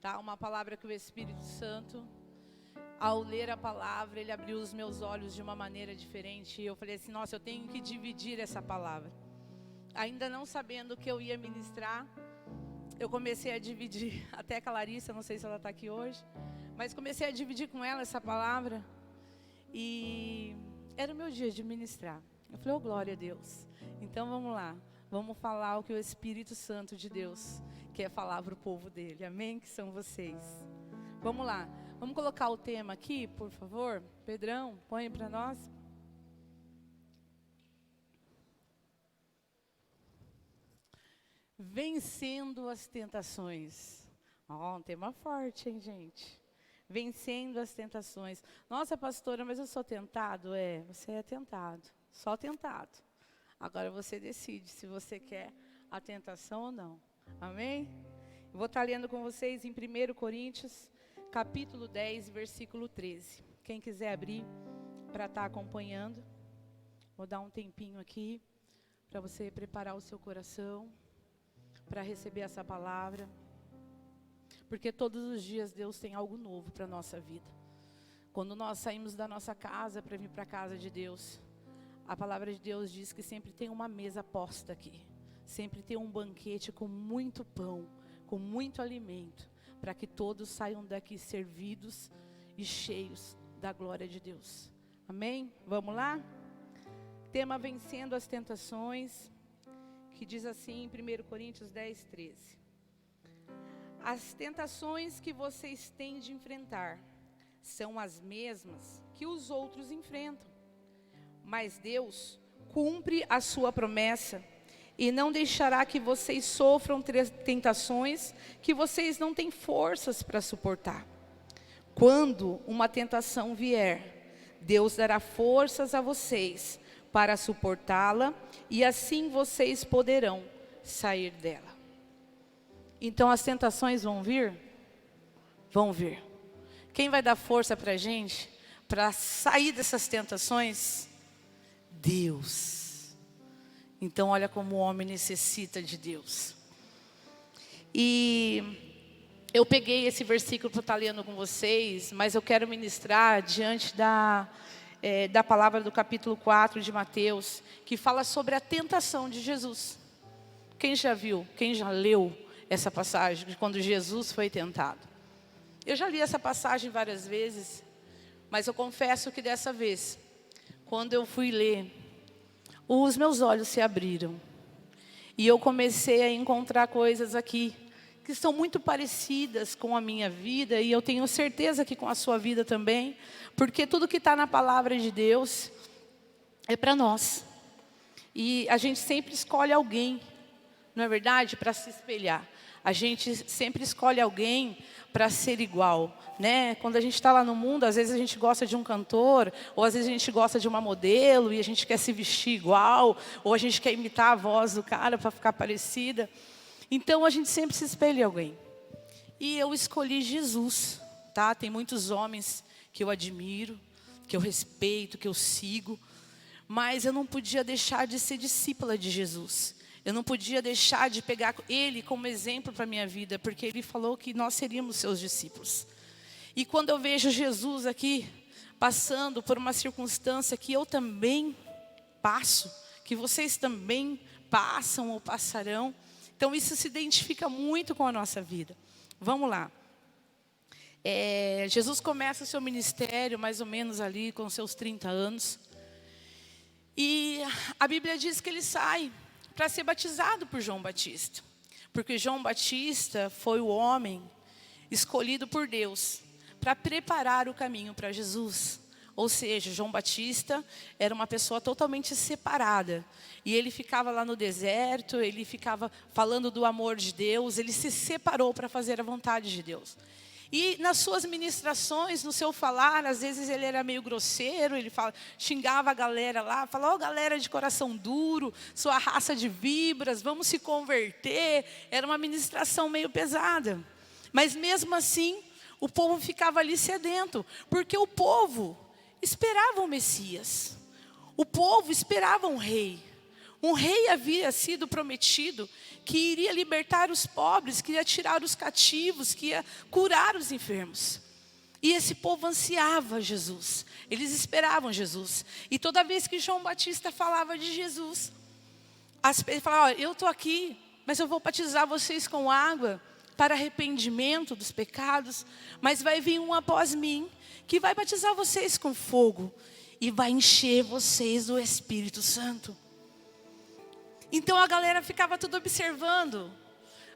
tá? Uma palavra que o Espírito Santo, ao ler a palavra, ele abriu os meus olhos de uma maneira diferente. E eu falei assim, nossa, eu tenho que dividir essa palavra. Ainda não sabendo o que eu ia ministrar, eu comecei a dividir, até com a Larissa, não sei se ela está aqui hoje, mas comecei a dividir com ela essa palavra. E era o meu dia de ministrar. Eu falei, oh, glória a Deus. Então vamos lá, vamos falar o que o Espírito Santo de Deus quer falar para o povo dele. Amém? Que são vocês. Vamos lá, vamos colocar o tema aqui, por favor. Pedrão, põe para nós. Vencendo as tentações. Ó, um tema forte, hein, gente? Vencendo as tentações. Nossa, pastora, mas eu sou tentado? É, você é tentado. Só tentado. Agora você decide se você quer a tentação ou não. Amém? Eu vou estar lendo com vocês em 1 Coríntios, capítulo 10, versículo 13. Quem quiser abrir para estar acompanhando. Vou dar um tempinho aqui para você preparar o seu coração para receber essa palavra. Porque todos os dias Deus tem algo novo para a nossa vida. Quando nós saímos da nossa casa para vir para a casa de Deus, a palavra de Deus diz que sempre tem uma mesa posta aqui. Sempre tem um banquete com muito pão, com muito alimento, para que todos saiam daqui servidos e cheios da glória de Deus. Amém? Vamos lá? Tema vencendo as tentações, que diz assim em 1 Coríntios 10, 13. As tentações que vocês têm de enfrentar são as mesmas que os outros enfrentam. Mas Deus cumpre a sua promessa e não deixará que vocês sofram tentações que vocês não têm forças para suportar. Quando uma tentação vier, Deus dará forças a vocês para suportá-la e assim vocês poderão sair dela. Então as tentações vão vir? Vão vir. Quem vai dar força para a gente para sair dessas tentações? Deus. Então olha como o homem necessita de Deus. E eu peguei esse versículo para estar lendo com vocês, mas eu quero ministrar diante da palavra do capítulo 4 de Mateus, que fala sobre a tentação de Jesus. Quem já viu, quem já leu essa passagem de quando Jesus foi tentado? Eu já li essa passagem várias vezes, mas eu confesso que dessa vez, quando eu fui ler, os meus olhos se abriram. E eu comecei a encontrar coisas aqui que são muito parecidas com a minha vida, e eu tenho certeza que com a sua vida também, porque tudo que está na palavra de Deus é para nós. E a gente sempre escolhe alguém, não é verdade? Para se espelhar. A gente sempre escolhe alguém para ser igual, né? Quando a gente está lá no mundo, às vezes a gente gosta de um cantor, ou às vezes a gente gosta de uma modelo, e a gente quer se vestir igual, ou a gente quer imitar a voz do cara para ficar parecida. Então a gente sempre se espelha em alguém. E eu escolhi Jesus, tá? Tem muitos homens que eu admiro, que eu respeito, que eu sigo, mas eu não podia deixar de ser discípula de Jesus. Eu não podia deixar de pegar ele como exemplo para a minha vida, porque ele falou que nós seríamos seus discípulos. E quando eu vejo Jesus aqui, passando por uma circunstância que eu também passo, que vocês também passam ou passarão, então isso se identifica muito com a nossa vida. Vamos lá. Jesus começa o seu ministério mais ou menos ali com seus 30 anos. E a Bíblia diz que ele sai para ser batizado por João Batista. Porque João Batista foi o homem escolhido por Deus para preparar o caminho para Jesus. Ou seja, João Batista era uma pessoa totalmente separada. E ele ficava lá no deserto, ele ficava falando do amor de Deus, ele se separou para fazer a vontade de Deus. E nas suas ministrações, no seu falar, às vezes ele era meio grosseiro, ele xingava a galera lá, falava, galera de coração duro, sua raça de víboras, vamos se converter. Era uma ministração meio pesada. Mas mesmo assim, o povo ficava ali sedento, porque o povo esperava o Messias. O povo esperava um rei. Um rei havia sido prometido que iria libertar os pobres, que ia tirar os cativos, que ia curar os enfermos. E esse povo ansiava Jesus, eles esperavam Jesus. E toda vez que João Batista falava de Jesus, ele falava: olha, eu estou aqui, mas eu vou batizar vocês com água para arrependimento dos pecados, mas vai vir um após mim, que vai batizar vocês com fogo e vai encher vocês do Espírito Santo. Então a galera ficava tudo observando,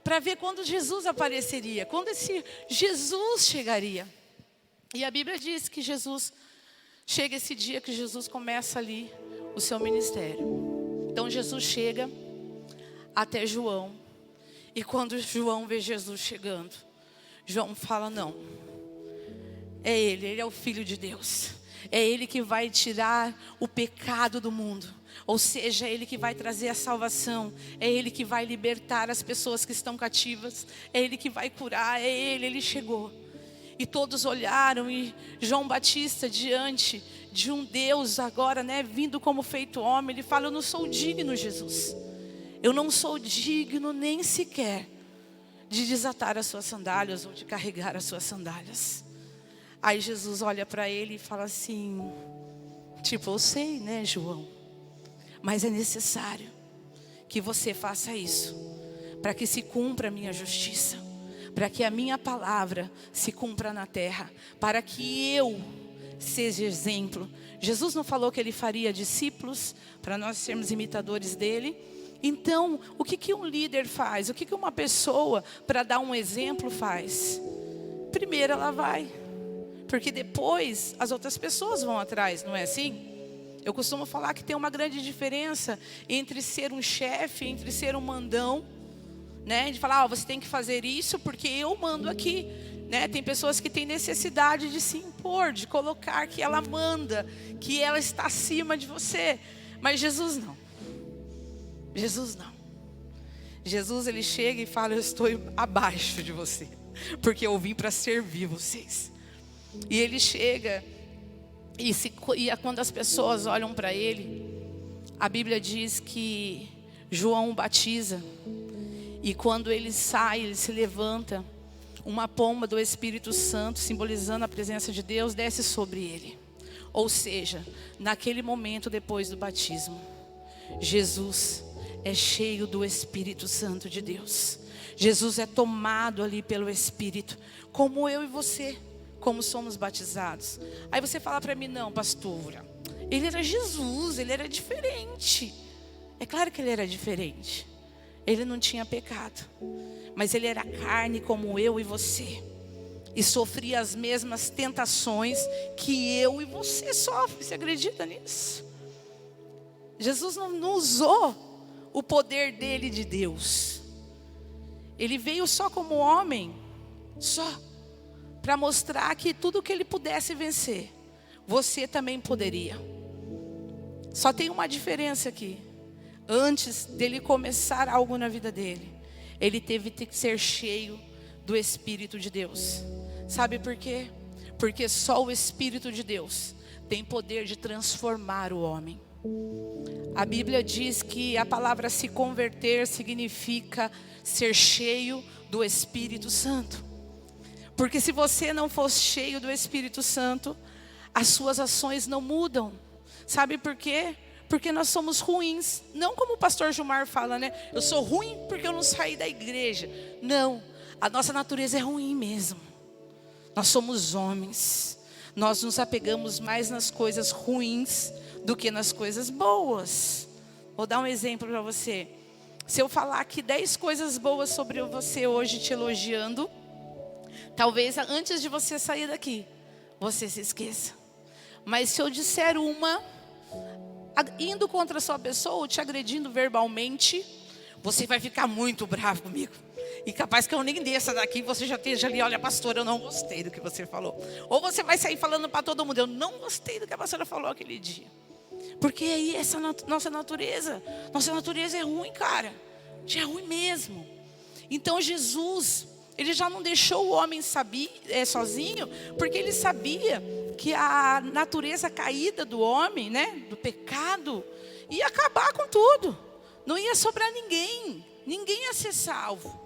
para ver quando Jesus apareceria, quando esse Jesus chegaria. E a Bíblia diz que Jesus, chega esse dia que Jesus começa ali o seu ministério. Então Jesus chega até João. E quando João vê Jesus chegando, João fala: não, é ele é o Filho de Deus. É ele que vai tirar o pecado do mundo. Ou seja, é ele que vai trazer a salvação. É ele que vai libertar as pessoas que estão cativas. É ele que vai curar, é ele chegou. E todos olharam, e João Batista, diante de um Deus agora, vindo como feito homem, ele fala: eu não sou digno, Jesus. Eu não sou digno nem sequer de desatar as suas sandálias ou de carregar as suas sandálias. Aí Jesus olha para ele e fala assim, eu sei, João, mas é necessário que você faça isso, para que se cumpra a minha justiça, para que a minha palavra se cumpra na terra, para que eu seja exemplo. Jesus não falou que ele faria discípulos para nós sermos imitadores dele? Então, o que um líder faz? O que uma pessoa, para dar um exemplo, faz? Primeiro ela vai, porque depois as outras pessoas vão atrás, não é assim? Eu costumo falar que tem uma grande diferença entre ser um chefe, entre ser um mandão, de falar: você tem que fazer isso porque eu mando aqui. Tem pessoas que têm necessidade de se impor, de colocar que ela manda, que ela está acima de você. Mas Jesus não. Jesus não. Jesus, ele chega e fala: eu estou abaixo de você, porque eu vim para servir vocês. E ele chega e quando as pessoas olham para ele, a Bíblia diz que João batiza. E quando ele sai, ele se levanta, uma pomba do Espírito Santo, simbolizando a presença de Deus, desce sobre ele. Ou seja, naquele momento depois do batismo, Jesus é cheio do Espírito Santo de Deus. Jesus é tomado ali pelo Espírito, como eu e você, como somos batizados. Aí você fala para mim: não, pastora, ele era Jesus, ele era diferente. É claro que ele era diferente. Ele não tinha pecado, mas ele era carne como eu e você, e sofria as mesmas tentações que eu e você sofrem. Você acredita nisso? Jesus não usou o poder dele de Deus. Ele veio só como homem, só para mostrar que tudo que ele pudesse vencer, você também poderia. Só tem uma diferença aqui. Antes dele começar algo na vida dele, ele teve que ser cheio do Espírito de Deus. Sabe por quê? Porque só o Espírito de Deus tem poder de transformar o homem. A Bíblia diz que a palavra se converter significa ser cheio do Espírito Santo. Porque se você não for cheio do Espírito Santo, as suas ações não mudam. Sabe por quê? Porque nós somos ruins. Não como o pastor Gilmar fala, eu sou ruim porque eu não saí da igreja. Não, a nossa natureza é ruim mesmo. Nós somos homens. Nós nos apegamos mais nas coisas ruins do que nas coisas boas. Vou dar um exemplo para você. Se eu falar aqui 10 coisas boas sobre você hoje, te elogiando, talvez antes de você sair daqui, você se esqueça. Mas se eu disser uma, indo contra a sua pessoa, ou te agredindo verbalmente, você vai ficar muito bravo comigo. E capaz que eu nem desça daqui, você já esteja ali: olha, pastora, eu não gostei do que você falou. Ou você vai sair falando para todo mundo: eu não gostei do que a pastora falou aquele dia. Porque aí essa nossa natureza é ruim, cara. É ruim mesmo. Então Jesus, ele já não deixou o homem sozinho, porque ele sabia que a natureza caída do homem, do pecado, ia acabar com tudo. Não ia sobrar ninguém. Ninguém ia ser salvo.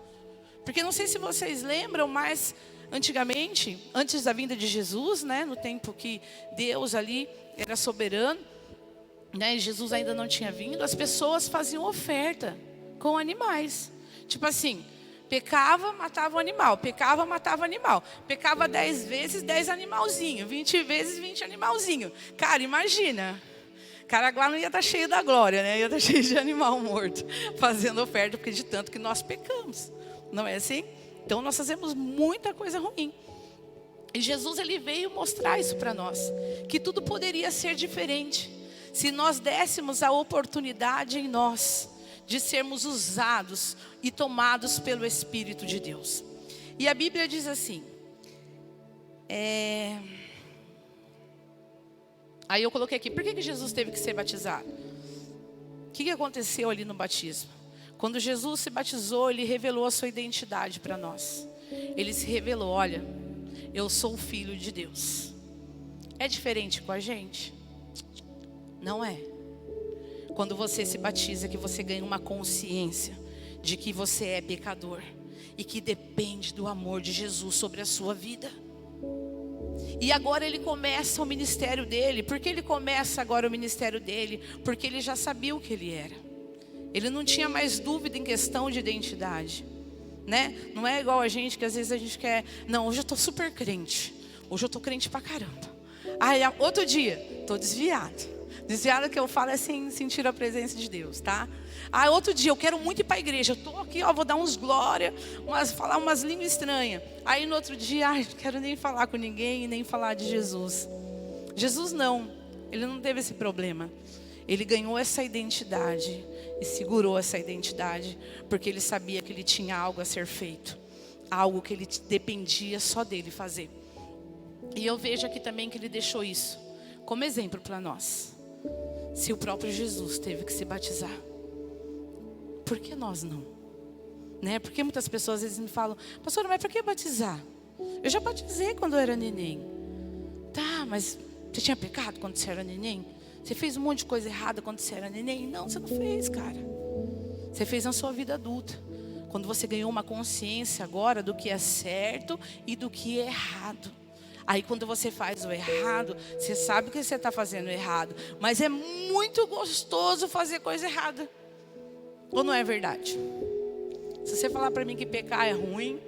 Porque não sei se vocês lembram, mas antigamente, antes da vinda de Jesus, né, no tempo que Deus ali era soberano, né, e Jesus ainda não tinha vindo, as pessoas faziam oferta com animais. Tipo assim, pecava, matava o animal. Pecava, matava o animal. Pecava 10 vezes, 10 animalzinhos. 20 vezes, 20 animalzinhos. Cara, imagina. Cara, lá não ia estar cheio da glória, né? Ia estar cheio de animal morto, fazendo oferta, porque de tanto que nós pecamos. Não é assim? Então nós fazemos muita coisa ruim. E Jesus, ele veio mostrar isso para nós. Que tudo poderia ser diferente. Se nós dessemos a oportunidade em nós de sermos usados e tomados pelo Espírito de Deus. E a Bíblia diz assim, aí eu coloquei aqui, por que Jesus teve que ser batizado? O que aconteceu ali no batismo? Quando Jesus se batizou, ele revelou a sua identidade para nós. Ele se revelou, olha, eu sou o Filho de Deus. É diferente com a gente? Não é. Quando você se batiza, que você ganha uma consciência de que você é pecador e que depende do amor de Jesus sobre a sua vida. E agora ele começa o ministério dele. Por que ele começa agora o ministério dele? Porque ele já sabia o que ele era. Ele não tinha mais dúvida em questão de identidade, né? Não é igual a gente, que às vezes a gente quer, não, hoje eu estou super crente. Hoje eu estou crente pra caramba. Aí outro dia, estou desviado. Desviado que eu falo é sem sentir a presença de Deus, tá? Ah, outro dia eu quero muito ir para a igreja. Eu estou aqui, ó, vou dar uns glória, falar umas línguas estranhas. Aí no outro dia, não quero nem falar com ninguém e nem falar de Jesus. Jesus não, ele não teve esse problema. Ele ganhou essa identidade e segurou essa identidade, porque ele sabia que ele tinha algo a ser feito. Algo que ele dependia só dele fazer. E eu vejo aqui também que ele deixou isso como exemplo para nós. Se o próprio Jesus teve que se batizar, por que nós não? Né? Porque muitas pessoas às vezes me falam, pastora, mas por que batizar? Eu já batizei quando eu era neném. Tá, mas você tinha pecado quando você era neném? Você fez um monte de coisa errada quando você era neném? Não, você não fez, cara. Você fez na sua vida adulta. Quando você ganhou uma consciência agora do que é certo e do que é errado. Aí quando você faz o errado, você sabe que você está fazendo errado. Mas é muito gostoso fazer coisa errada. Ou não é verdade? Se você falar para mim que pecar é ruim,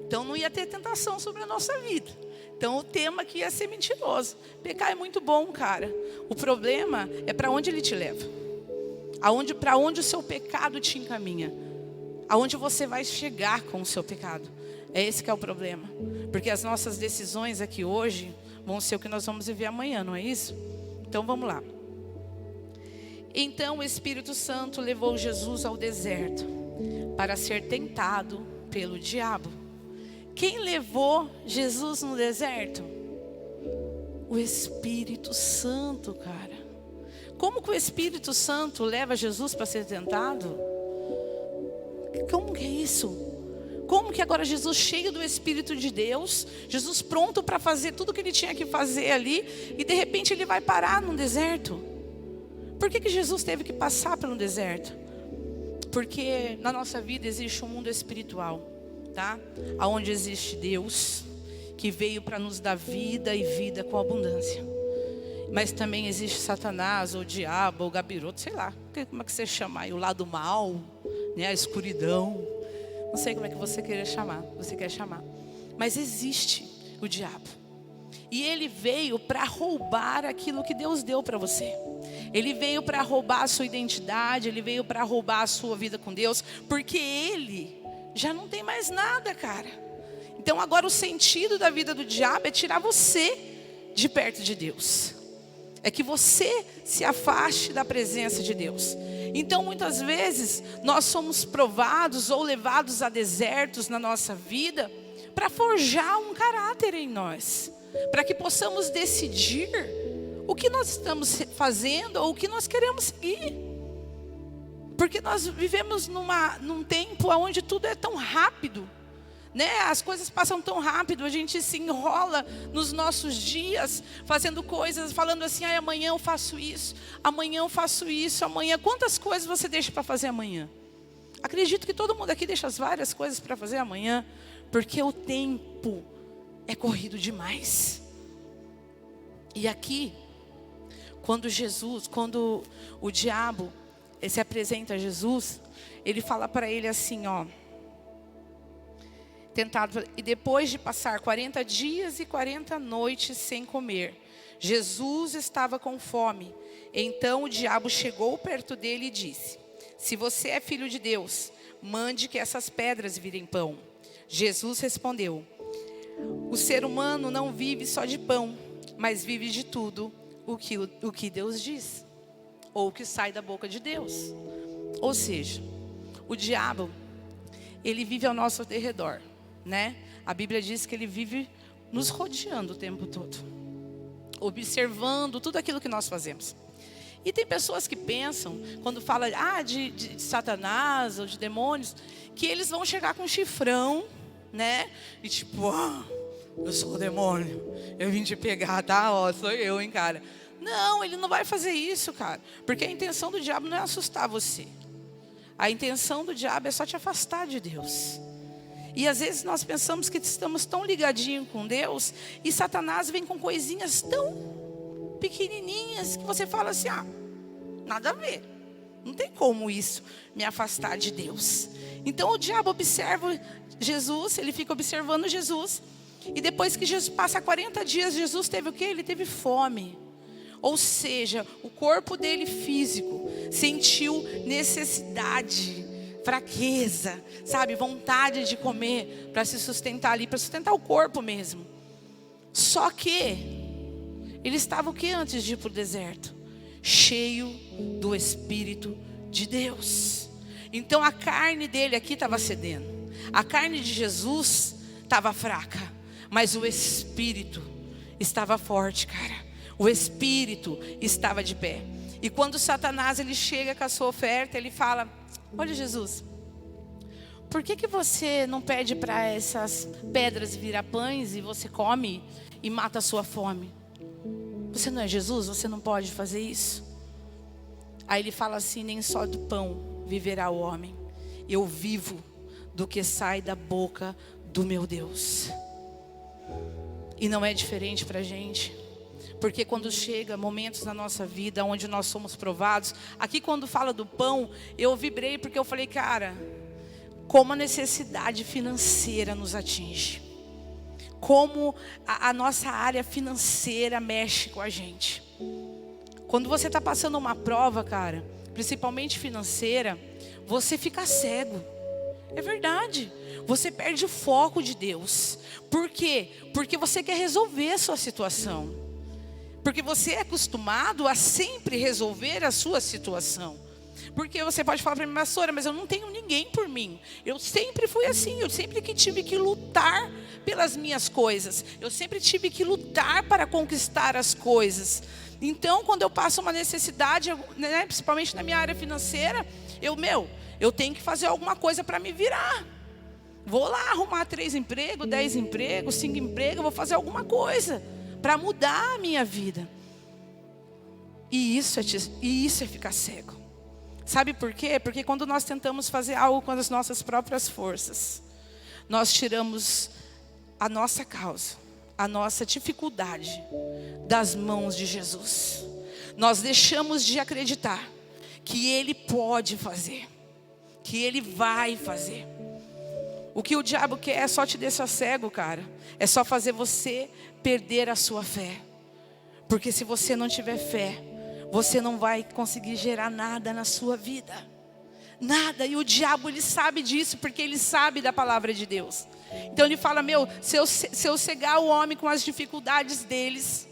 então não ia ter tentação sobre a nossa vida. Então o tema aqui ia ser mentiroso. Pecar é muito bom, cara. O problema é para onde ele te leva. Para onde o seu pecado te encaminha. Aonde você vai chegar com o seu pecado. É esse que é o problema. Porque as nossas decisões aqui hoje vão ser o que nós vamos viver amanhã, não é isso? Então vamos lá. Então o Espírito Santo levou Jesus ao deserto para ser tentado pelo diabo. Quem levou Jesus no deserto? O Espírito Santo, cara. Como que o Espírito Santo leva Jesus para ser tentado? Como que é isso? Como que agora Jesus cheio do Espírito de Deus, Jesus pronto para fazer tudo o que ele tinha que fazer ali, e de repente ele vai parar num deserto? Por que Jesus teve que passar pelo deserto? Porque na nossa vida existe um mundo espiritual, tá? Onde existe Deus, que veio para nos dar vida e vida com abundância. Mas também existe Satanás, ou o diabo, ou o gabiroto, sei lá, como é que você chama aí? O lado mal, né? A escuridão. Não sei como é que você quer chamar. Mas existe o diabo. E ele veio para roubar aquilo que Deus deu para você. Ele veio para roubar a sua identidade. Ele veio para roubar a sua vida com Deus. Porque ele já não tem mais nada, cara. Então agora o sentido da vida do diabo é tirar você de perto de Deus. É que você se afaste da presença de Deus. Então muitas vezes nós somos provados ou levados a desertos na nossa vida para forjar um caráter em nós, para que possamos decidir o que nós estamos fazendo ou o que nós queremos seguir. Porque nós vivemos num tempo onde tudo é tão rápido, né? As coisas passam tão rápido, a gente se enrola nos nossos dias, fazendo coisas, falando assim, amanhã eu faço isso, amanhã eu faço isso, amanhã. Quantas coisas você deixa para fazer amanhã? Acredito que todo mundo aqui deixa as várias coisas para fazer amanhã, porque o tempo é corrido demais. E aqui, quando o diabo se apresenta a Jesus, ele fala para ele assim, ó, e depois de passar 40 dias e 40 noites sem comer, Jesus estava com fome. Então o diabo chegou perto dele e disse, se você é filho de Deus, mande que essas pedras virem pão. Jesus respondeu, o ser humano não vive só de pão, mas vive de tudo o que Deus diz, ou o que sai da boca de Deus. Ou seja, o diabo, ele vive ao nosso derredor, né? A Bíblia diz que ele vive nos rodeando o tempo todo, observando tudo aquilo que nós fazemos. E tem pessoas que pensam, quando fala de Satanás ou de demônios, que eles vão chegar com um chifrão, né? E tipo, eu sou o demônio, eu vim te pegar, tá? Ó, sou eu, hein, cara. Não, ele não vai fazer isso, cara. Porque a intenção do diabo não é assustar você. A intenção do diabo é só te afastar de Deus. E às vezes nós pensamos que estamos tão ligadinhos com Deus, e Satanás vem com coisinhas tão pequenininhas, que você fala assim, nada a ver. Não tem como isso me afastar de Deus. Então o diabo observa Jesus, ele fica observando Jesus. E depois que Jesus passa 40 dias, Jesus teve o quê? Ele teve fome. Ou seja, o corpo dele físico sentiu necessidade, fraqueza, sabe? Vontade de comer para se sustentar ali, para sustentar o corpo mesmo. Só que ele estava o que antes de ir para o deserto? Cheio do Espírito de Deus. Então a carne dele aqui estava cedendo. A carne de Jesus estava fraca, mas o Espírito estava forte, cara. O Espírito estava de pé. E quando Satanás ele chega com a sua oferta, ele fala, olha Jesus, por que você não pede para essas pedras virar pães e você come e mata a sua fome? Você não é Jesus? Você não pode fazer isso? Aí ele fala assim, nem só do pão viverá o homem. Eu vivo do que sai da boca do meu Deus. E não é diferente para a gente. Porque quando chega momentos na nossa vida onde nós somos provados, aqui quando fala do pão, eu vibrei porque eu falei, cara, como a necessidade financeira nos atinge. Como a nossa área financeira mexe com a gente. Quando você está passando uma prova, cara, principalmente financeira, você fica cego. É verdade. Você perde o foco de Deus. Por quê? Porque você quer resolver a sua situação. Porque você é acostumado a sempre resolver a sua situação. Porque você pode falar para mim, pastora, mas eu não tenho ninguém por mim. Eu sempre fui assim, eu sempre que tive que lutar pelas minhas coisas. Eu sempre tive que lutar para conquistar as coisas. Então, quando eu passo uma necessidade, né, principalmente na minha área financeira, eu tenho que fazer alguma coisa para me virar. Vou lá arrumar 3 empregos, 10 empregos, 5 empregos, vou fazer alguma coisa para mudar a minha vida. E isso é ficar cego. Sabe por quê? Porque quando nós tentamos fazer algo com as nossas próprias forças, nós tiramos a nossa causa, a nossa dificuldade das mãos de Jesus. Nós deixamos de acreditar que Ele pode fazer, que Ele vai fazer. O que o diabo quer é só te deixar cego, cara. É só fazer você perder a sua fé. Porque se você não tiver fé, você não vai conseguir gerar nada na sua vida. Nada. E o diabo, ele sabe disso, porque ele sabe da palavra de Deus. Então ele fala, se eu cegar o homem com as dificuldades deles,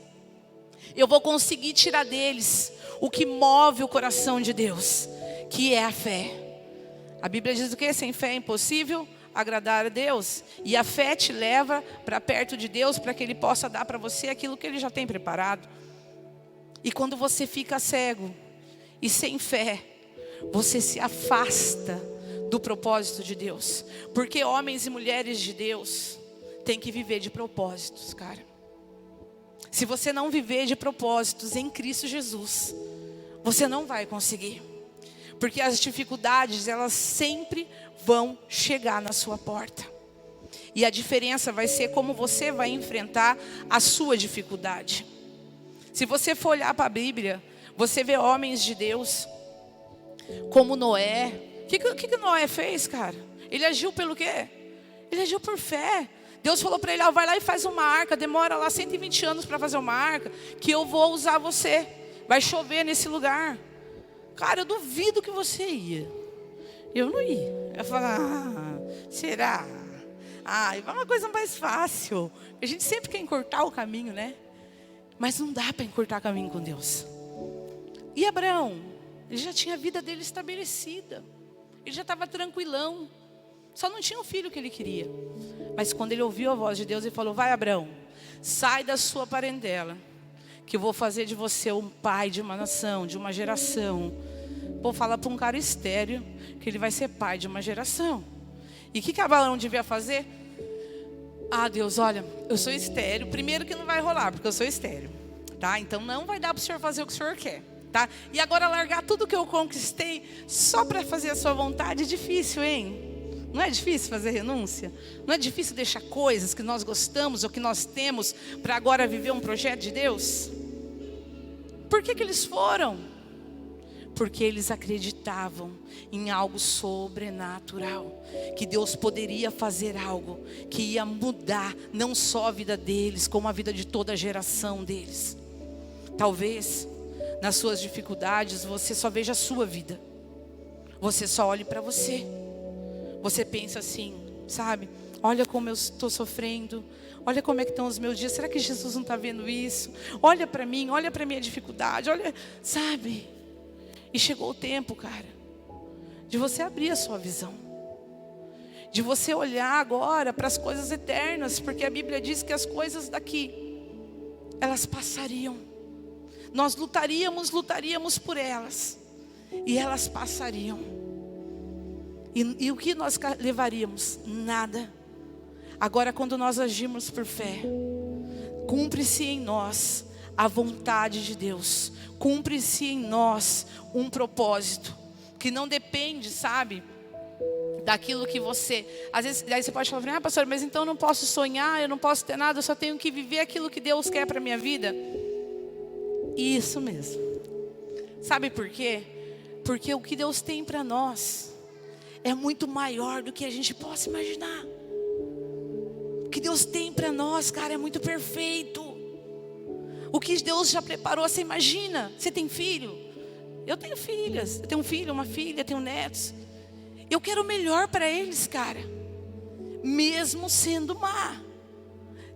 eu vou conseguir tirar deles o que move o coração de Deus, que é a fé. A Bíblia diz o quê? Sem fé é impossível agradar a Deus. E a fé te leva para perto de Deus, para que Ele possa dar para você aquilo que Ele já tem preparado. E quando você fica cego e sem fé, você se afasta do propósito de Deus. Porque homens e mulheres de Deus têm que viver de propósitos, cara. Se você não viver de propósitos em Cristo Jesus, você não vai conseguir. Porque as dificuldades, elas sempre vão chegar na sua porta. E a diferença vai ser como você vai enfrentar a sua dificuldade. Se você for olhar para a Bíblia, você vê homens de Deus, como Noé. O que Noé fez, cara? Ele agiu pelo quê? Ele agiu por fé. Deus falou para ele, vai lá e faz uma arca. Demora lá 120 anos para fazer uma arca, que eu vou usar você. Vai chover nesse lugar. Cara, eu duvido que você ia. Eu não ia. Eu ia falar, será? É uma coisa mais fácil. A gente sempre quer encurtar o caminho, né? Mas não dá para encurtar o caminho com Deus. E Abraão, ele já tinha a vida dele estabelecida. Ele já estava tranquilão. Só não tinha o filho que ele queria. Mas quando ele ouviu a voz de Deus, ele falou, vai Abraão, sai da sua parentela, que eu vou fazer de você um pai de uma nação, de uma geração. Vou falar para um cara estéril que ele vai ser pai de uma geração. E o que Abraão devia fazer? Deus, olha, eu sou estéril. Primeiro que não vai rolar, porque eu sou estéril, tá? Então não vai dar para o senhor fazer o que o senhor quer, tá? E agora largar tudo que eu conquistei só para fazer a sua vontade é difícil, hein? Não é difícil fazer renúncia? Não é difícil deixar coisas que nós gostamos ou que nós temos para agora viver um projeto de Deus? Por que eles foram? Porque eles acreditavam em algo sobrenatural. Que Deus poderia fazer algo que ia mudar não só a vida deles, como a vida de toda a geração deles. Talvez nas suas dificuldades você só veja a sua vida. Você só olhe para você. Você pensa assim, sabe? Olha como eu estou sofrendo. Olha como é que estão os meus dias. Será que Jesus não está vendo isso? Olha para mim, olha para a minha dificuldade. Olha, sabe? E chegou o tempo, cara, de você abrir a sua visão. De você olhar agora para as coisas eternas. Porque a Bíblia diz que as coisas daqui, elas passariam. Nós lutaríamos por elas. E elas passariam. E o que nós levaríamos? Nada. Agora quando nós agimos por fé, cumpre-se em nós a vontade de Deus. Cumpre-se em nós um propósito. Que não depende, sabe, daquilo que você... Às vezes, daí você pode falar, pastor, mas então eu não posso sonhar, eu não posso ter nada, eu só tenho que viver aquilo que Deus quer para a minha vida. Isso mesmo. Sabe por quê? Porque o que Deus tem para nós é muito maior do que a gente possa imaginar. O que Deus tem para nós, cara, é muito perfeito. O que Deus já preparou, você imagina. Você tem filho? Eu tenho filhas. Eu tenho um filho, uma filha, tenho netos. Eu quero o melhor para eles, cara. Mesmo sendo má.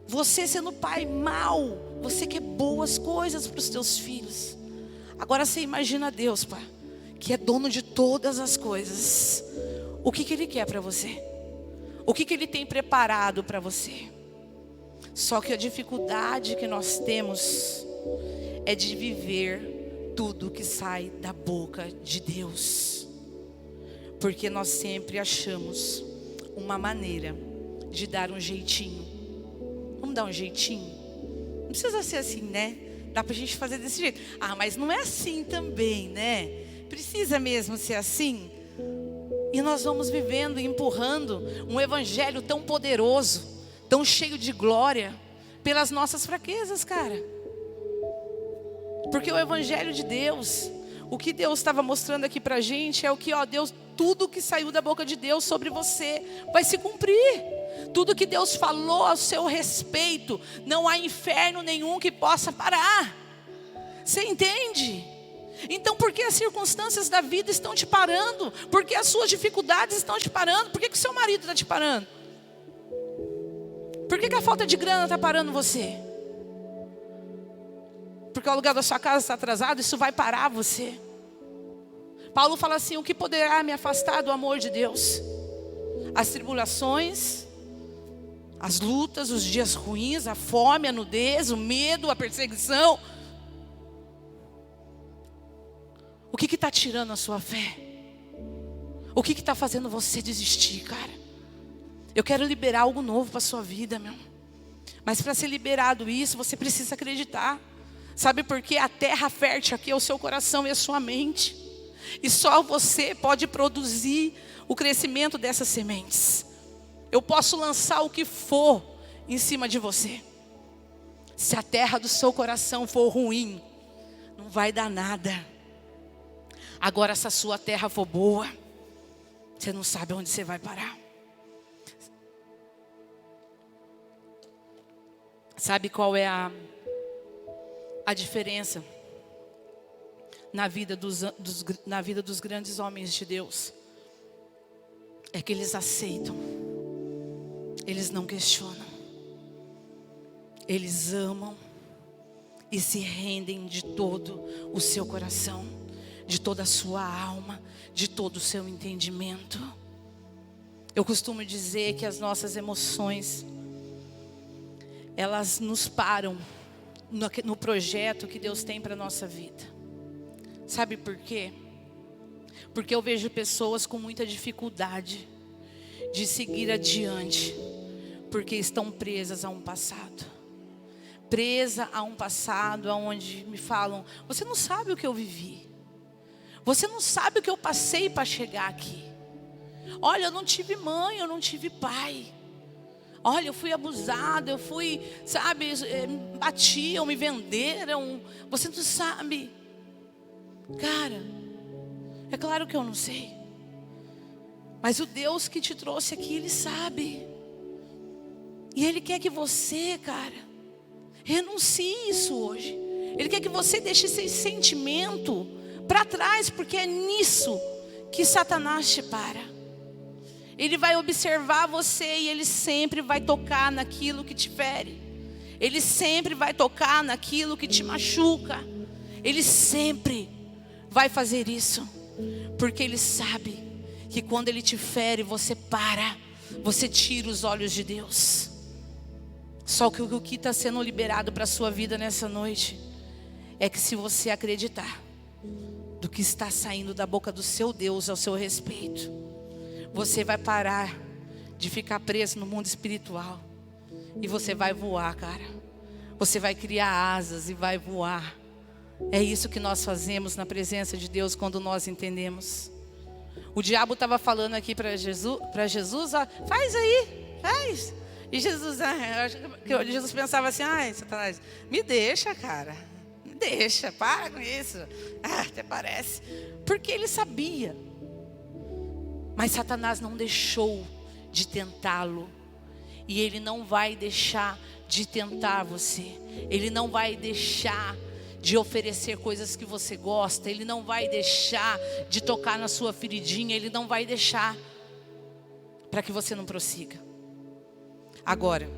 Você sendo pai mau, você quer boas coisas para os teus filhos. Agora você imagina Deus, pai, que é dono de todas as coisas. O que Ele quer para você? O que Ele tem preparado para você? Só que a dificuldade que nós temos é de viver tudo que sai da boca de Deus. Porque nós sempre achamos uma maneira de dar um jeitinho. Vamos dar um jeitinho? Não precisa ser assim, né? Dá pra gente fazer desse jeito. Mas não é assim também, né? Precisa mesmo ser assim? E nós vamos vivendo e empurrando um evangelho tão poderoso, tão cheio de glória, pelas nossas fraquezas, cara. Porque o evangelho de Deus, o que Deus estava mostrando aqui pra gente é o que, Deus, tudo que saiu da boca de Deus sobre você vai se cumprir. Tudo que Deus falou a seu respeito, não há inferno nenhum que possa parar. Você entende? Então por que as circunstâncias da vida estão te parando? Por que as suas dificuldades estão te parando? Por que o seu marido está te parando? Por que a falta de grana está parando você? Porque o aluguel da sua casa está atrasado, isso vai parar você. Paulo fala assim, o que poderá me afastar do amor de Deus? As tribulações, as lutas, os dias ruins, a fome, a nudez, o medo, a perseguição. O que está tirando a sua fé? O que está fazendo você desistir, cara? Eu quero liberar algo novo para a sua vida, meu. Mas para ser liberado isso, você precisa acreditar. Sabe por quê? A terra fértil aqui é o seu coração e a sua mente. E só você pode produzir o crescimento dessas sementes. Eu posso lançar o que for em cima de você. Se a terra do seu coração for ruim, não vai dar nada. Agora, se a sua terra for boa, você não sabe onde você vai parar. Sabe qual é a diferença na vida dos grandes homens de Deus? É que eles aceitam, eles não questionam, eles amam e se rendem de todo o seu coração, de toda a sua alma, de todo o seu entendimento. Eu costumo dizer que as nossas emoções, elas nos param no projeto que Deus tem para a nossa vida. Sabe por quê? Porque eu vejo pessoas com muita dificuldade de seguir adiante, porque estão presas a um passado. Presa a um passado onde me falam: você não sabe o que eu vivi. Você não sabe o que eu passei para chegar aqui. Olha, eu não tive mãe, eu não tive pai. Olha, eu fui abusada, eu fui, sabe, me batiam, me venderam. Você não sabe. Cara, é claro que eu não sei. Mas o Deus que te trouxe aqui, Ele sabe. E Ele quer que você, cara, renuncie isso hoje. Ele quer que você deixe esse sentimento para trás, porque é nisso que Satanás te para. Ele vai observar você e ele sempre vai tocar naquilo que te fere. Ele sempre vai tocar naquilo que te machuca. Ele sempre vai fazer isso, porque ele sabe que quando ele te fere, você para, você tira os olhos de Deus. Só que o que está sendo liberado para a sua vida nessa noite é que se você acreditar do que está saindo da boca do seu Deus ao seu respeito, você vai parar de ficar preso no mundo espiritual e você vai voar, cara. Você vai criar asas e vai voar. É isso que nós fazemos na presença de Deus quando nós entendemos. O diabo estava falando aqui para Jesus, ó, faz aí, faz. E Jesus pensava assim: ai, Satanás, me deixa, cara, me deixa, para com isso. Até parece. Porque ele sabia. Mas Satanás não deixou de tentá-lo. E ele não vai deixar de tentar você. Ele não vai deixar de oferecer coisas que você gosta. Ele não vai deixar de tocar na sua feridinha. Ele não vai deixar para que você não prossiga. Agora,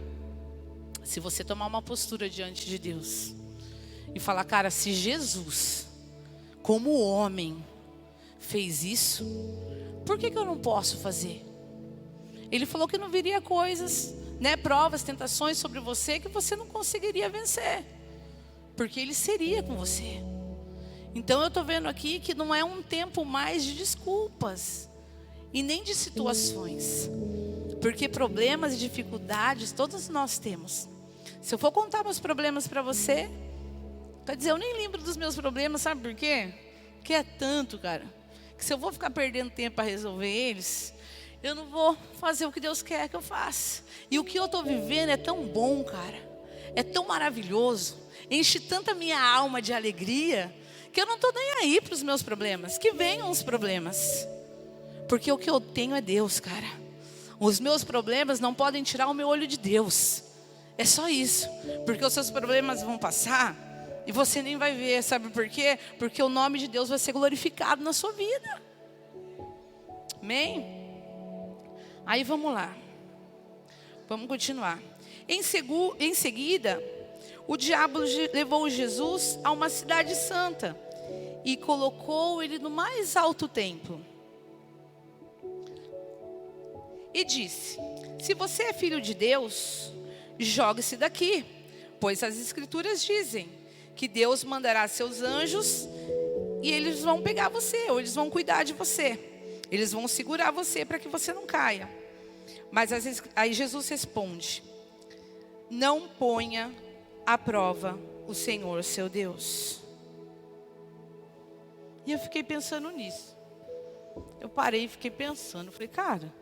se você tomar uma postura diante de Deus e falar: cara, se Jesus, como homem, fez isso, por que eu não posso fazer? Ele falou que não viria coisas, provas, tentações sobre você que você não conseguiria vencer, porque Ele seria com você. Então eu estou vendo aqui que não é um tempo mais de desculpas e nem de situações, porque problemas e dificuldades todos nós temos. Se eu for contar meus problemas para você, quer dizer, eu nem lembro dos meus problemas, sabe por quê? Porque é tanto, cara, que se eu vou ficar perdendo tempo para resolver eles, eu não vou fazer o que Deus quer que eu faça. E o que eu estou vivendo é tão bom, cara, é tão maravilhoso, enche tanta minha alma de alegria, que eu não estou nem aí para os meus problemas. Que venham os problemas, porque o que eu tenho é Deus, cara. Os meus problemas não podem tirar o meu olho de Deus. É só isso, porque os seus problemas vão passar e você nem vai ver. Sabe por quê? Porque o nome de Deus vai ser glorificado na sua vida. Amém? Aí vamos lá. Vamos continuar. Em seguida, o diabo levou Jesus a uma cidade santa e colocou ele no mais alto templo. E disse: se você é filho de Deus, jogue-se daqui, pois as escrituras dizem que Deus mandará seus anjos e eles vão pegar você, ou eles vão cuidar de você. Eles vão segurar você para que você não caia. Mas às vezes, aí Jesus responde: não ponha à prova o Senhor, seu Deus. E eu fiquei pensando nisso. Eu parei e fiquei pensando. Falei, cara,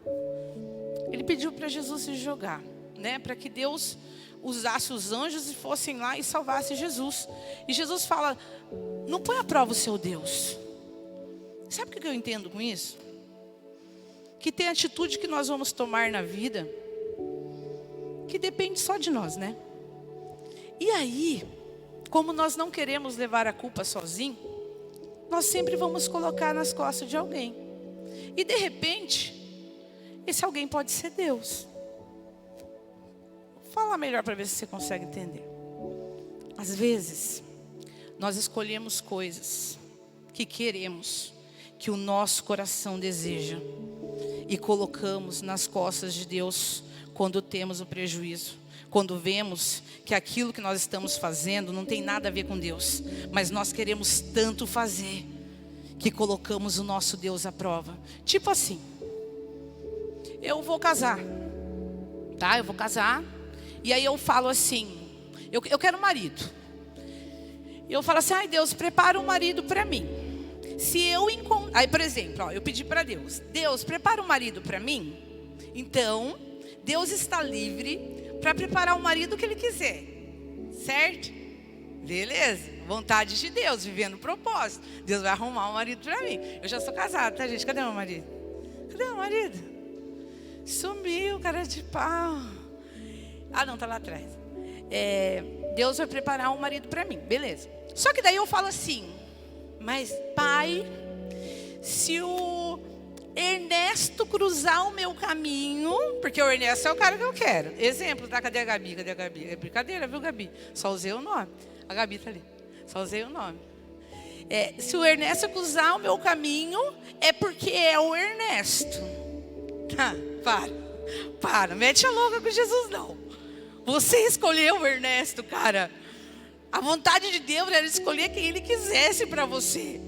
ele pediu para Jesus se jogar, né? Para que Deus usasse os anjos e fossem lá e salvasse Jesus. E Jesus fala, não põe à prova o seu Deus. Sabe o que eu entendo com isso? Que tem atitude que nós vamos tomar na vida que depende só de nós, né? E aí, como nós não queremos levar a culpa sozinho, nós sempre vamos colocar nas costas de alguém. E de repente, esse alguém pode ser Deus. Vou falar melhor para ver se você consegue entender. Às vezes, nós escolhemos coisas que queremos, que o nosso coração deseja, e colocamos nas costas de Deus quando temos o prejuízo. Quando vemos que aquilo que nós estamos fazendo não tem nada a ver com Deus, mas nós queremos tanto fazer, que colocamos o nosso Deus à prova. Tipo assim, eu vou casar, tá? Eu vou casar, e aí eu falo assim, eu quero um marido. E eu falo assim, ai Deus, prepara um marido para mim. Se eu encontrar, aí por exemplo, ó, eu pedi para Deus, Deus, prepara um marido para mim. Então, Deus está livre para preparar o marido que Ele quiser, certo? Beleza, vontade de Deus, vivendo o propósito. Deus vai arrumar um marido para mim. Eu já sou casada, tá gente? Cadê meu marido? Cadê meu marido? Sumiu, cara de pau. Ah não, tá lá atrás. Deus vai preparar um marido para mim, beleza. Só que daí eu falo assim, mas pai, se o Ernesto cruzar o meu caminho, porque o Ernesto é o cara que eu quero. Exemplo, tá? Cadê a Gabi? Cadê a Gabi? É brincadeira, viu, Gabi? Só usei o nome. A Gabi tá ali. Só usei o nome. Se o Ernesto cruzar o meu caminho, é porque é o Ernesto. Tá, para. Mete a louca com Jesus, não. Você escolheu o Ernesto, cara. A vontade de Deus era escolher quem Ele quisesse para você.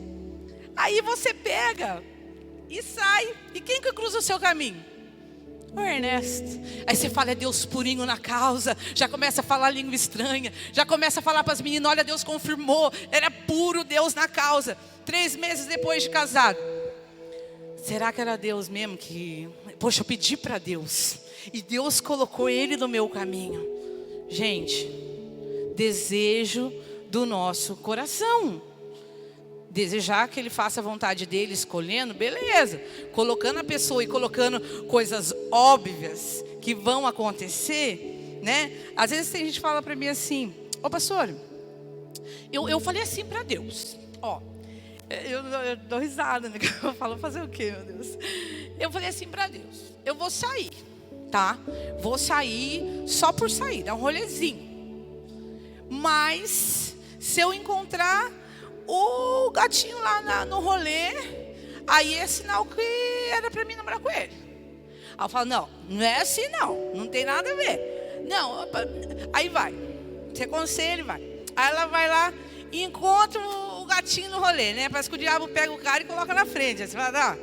Aí você pega e sai. E quem que cruza o seu caminho? O Ernesto. Aí você fala, é Deus purinho na causa. Já começa a falar língua estranha. Já começa a falar para as meninas, olha, Deus confirmou. Era puro Deus na causa. 3 meses depois de casado. Será que era Deus mesmo que... Poxa, eu pedi para Deus. E Deus colocou ele no meu caminho. Gente, desejo do nosso coração. Desejar que Ele faça a vontade dEle, escolhendo, beleza. Colocando a pessoa e colocando coisas óbvias que vão acontecer, né? Às vezes tem gente que fala para mim assim, ô pastor, eu falei assim para Deus, ó, eu dou risada, né? Eu falo, fazer o quê, meu Deus? Eu falei assim para Deus, eu vou sair, tá? Vou sair só por sair, dar um rolezinho. Mas se eu encontrar o gatinho lá no rolê, aí é sinal que era para mim namorar com ele. Aí eu falo, não é assim não tem nada a ver. Não, aí vai, você aconselha, vai. Aí ela vai lá e encontra o gatinho no rolê, né? Parece que o diabo pega o cara e coloca na frente. Aí você fala,